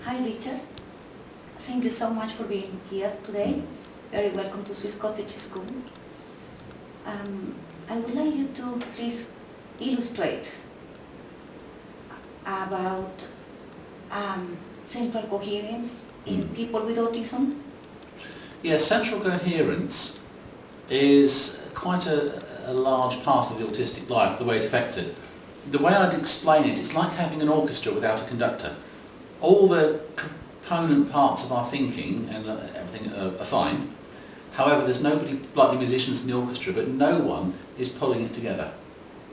Hi Richard, thank you so much for being here today. Very welcome to Swiss Cottage School. I would like you to please illustrate about central coherence in people with autism. Yeah, central coherence is quite a large part of the autistic life, the way it affects it. The way I'd explain it, it's like having an orchestra without a conductor. All the component parts of our thinking and everything are fine. However, there's nobody like the musicians in the orchestra, but no one is pulling it together.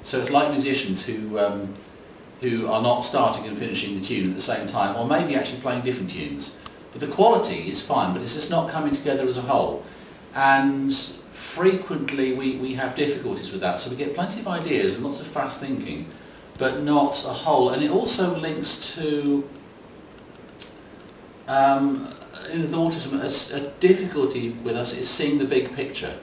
So it's like musicians who are not starting and finishing the tune at the same time, or maybe actually playing different tunes. But the quality is fine, but it's just not coming together as a whole. And frequently we have difficulties with that. So we get plenty of ideas and lots of fast thinking, but not a whole. And it also links to with autism, a difficulty with us is seeing the big picture,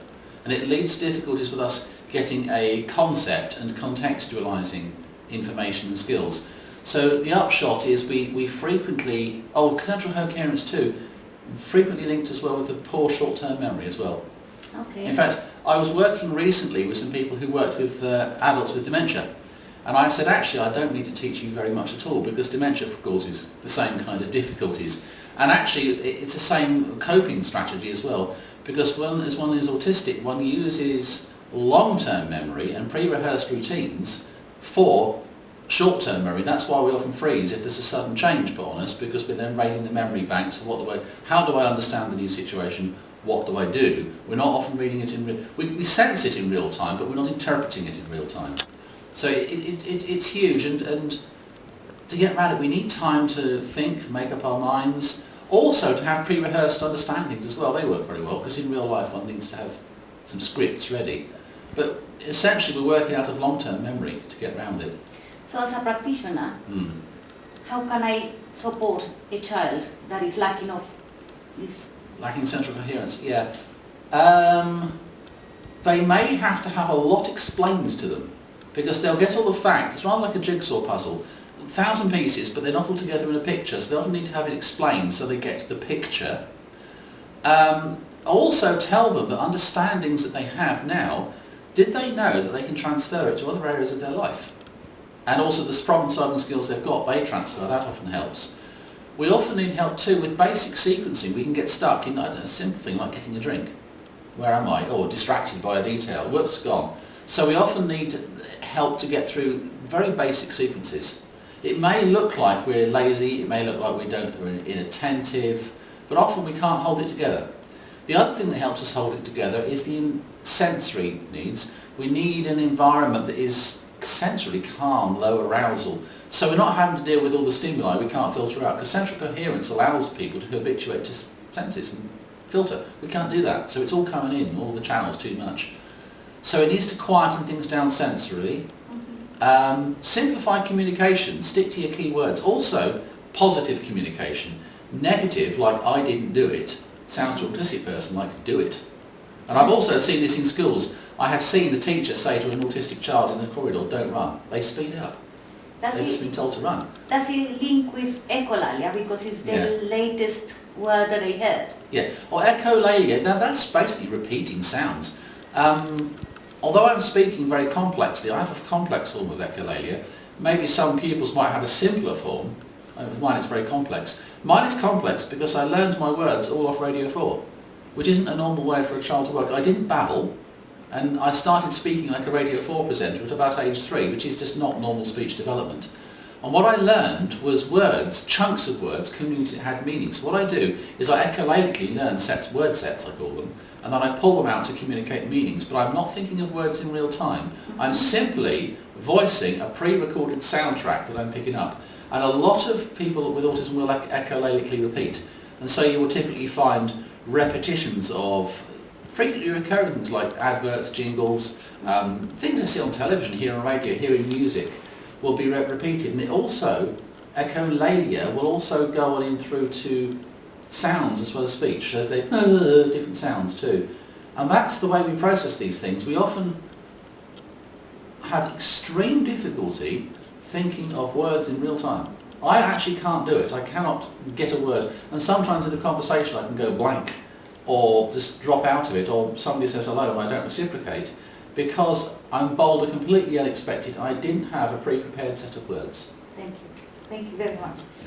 and it leads to difficulties with us getting a concept and contextualising information and skills. So the upshot is we frequently, central coherence too, frequently linked as well with a poor short-term memory as well. Okay. In fact, I was working recently with some people who worked with adults with dementia, and I said, actually, I don't need to teach you very much at all, because dementia causes the same kind of difficulties. And actually, it's the same coping strategy as well, because as one is autistic, one uses long-term memory and pre-rehearsed routines for short-term memory. That's why we often freeze if there's a sudden change put on us, because we're then raiding the memory banks. How do I understand the new situation? What do I do? We're not often reading it we sense it in real time, but we're not interpreting it in real time. So it's huge, and to get around it, we need time to think, make up our minds. Also to have pre-rehearsed understandings as well. They work very well, because in real life one needs to have some scripts ready. But essentially we're working out of long-term memory to get around it. So as a practitioner, how can I support a child that is lacking of this? Lacking central coherence, yeah. They may have to have a lot explained to them, because they'll get all the facts. It's rather like a jigsaw puzzle. 1,000 pieces, but they're not all together in a picture, so they often need to have it explained so they get the picture. Also tell them that understandings that they have now, did they know that they can transfer it to other areas of their life? And also the problem-solving skills they've got, they transfer, that often helps. We often need help too with basic sequencing. We can get stuck in a simple thing like getting a drink. Where am I? Oh, distracted by a detail. Whoops, gone. So we often need help to get through very basic sequences. It may look like we're lazy, it may look like we're inattentive, but often we can't hold it together. The other thing that helps us hold it together is the sensory needs. We need an environment that is sensorily calm, low arousal. So we're not having to deal with all the stimuli we can't filter out, because central coherence allows people to habituate to senses and filter. We can't do that, so it's all coming in, all the channels too much. So it needs to quieten things down sensorily. Simplify communication, stick to your key words. Also, positive communication. Negative, like I didn't do it, sounds to an autistic person like do it. And I've also seen this in schools. I have seen the teacher say to an autistic child in the corridor, don't run. They speed up. They've just been told to run. Does it link with echolalia, because it's the latest word that I heard? Yeah, or echolalia, now that's basically repeating sounds. Although I'm speaking very complexly, I have a complex form of echolalia. Maybe some pupils might have a simpler form. With mine it's very complex. Mine is complex because I learned my words all off Radio 4, which isn't a normal way for a child to work. I didn't babble, and I started speaking like a Radio 4 presenter at about age 3, which is just not normal speech development. And what I learned was words, chunks of words, had meanings. So what I do is I echolalically learn word sets I call them, and then I pull them out to communicate meanings, but I'm not thinking of words in real time. I'm simply voicing a pre-recorded soundtrack that I'm picking up. And a lot of people with autism will echolalically repeat. And so you will typically find repetitions of frequently recurring things like adverts, jingles, things I see on television, hear on radio, hearing music, will be repeated. And it also, echolalia will also go on in through to sounds as well as speech, so they different sounds too. And that's the way we process these things. We often have extreme difficulty thinking of words in real time. I actually can't do it. I cannot get a word. And sometimes in a conversation I can go blank or just drop out of it, or somebody says hello and I don't reciprocate because I'm bold and completely unexpected. I didn't have a pre-prepared set of words. Thank you. Thank you very much.